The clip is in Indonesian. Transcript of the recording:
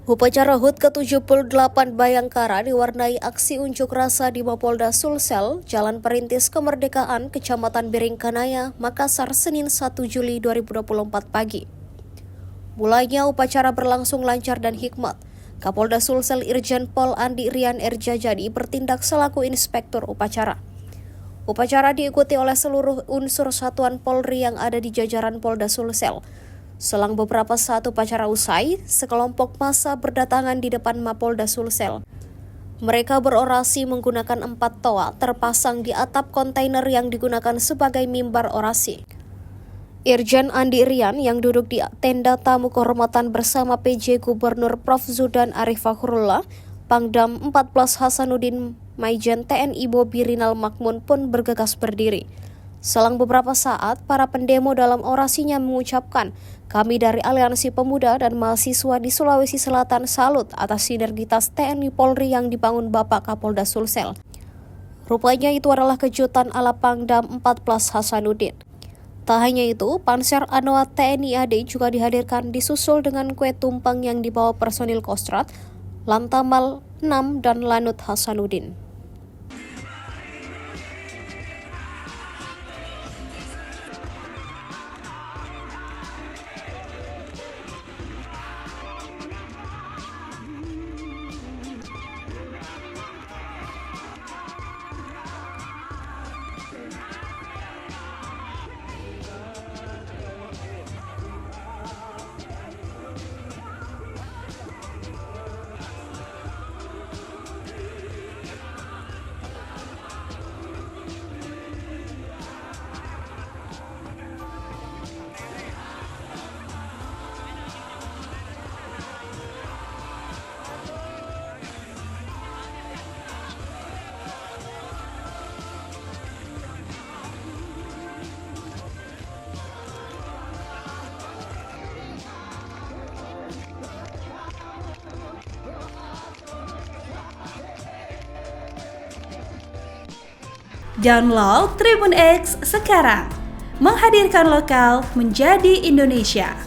Upacara HUT ke-78 Bayangkara diwarnai aksi unjuk rasa di Mapolda Sulsel, Jalan Perintis Kemerdekaan, Kecamatan Biringkanaya, Makassar, Senin 1 Juli 2024 pagi. Mulanya upacara berlangsung lancar dan hikmat. Kapolda Sulsel Irjen Pol Andi Rian Erjajadi bertindak selaku inspektur upacara. Upacara diikuti oleh seluruh unsur satuan Polri yang ada di jajaran Polda Sulsel. Selang beberapa saat upacara usai, sekelompok massa berdatangan di depan Mapolda Sulsel. Mereka berorasi menggunakan 4 toa terpasang di atap kontainer yang digunakan sebagai mimbar orasi. Irjen Andi Rian yang duduk di tenda tamu kehormatan bersama PJ Gubernur Prof. Zudan Arif Fakhrullah, Pangdam 14 Hasanuddin Maijen TNI Bobi Rinal Makmun pun bergegas berdiri. Selang beberapa saat, para pendemo dalam orasinya mengucapkan, "Kami dari Aliansi Pemuda dan Mahasiswa di Sulawesi Selatan salut atas sinergitas TNI Polri yang dibangun Bapak Kapolda Sulsel." Rupanya itu adalah kejutan ala Pangdam 14 Hasanuddin. Tak hanya itu, Panser Anoa TNI AD juga dihadirkan disusul dengan kue tumpeng yang dibawa personil Kostrad, Lantamal 6 dan Lanut Hasanuddin. Download Tribun X sekarang, menghadirkan lokal menjadi Indonesia.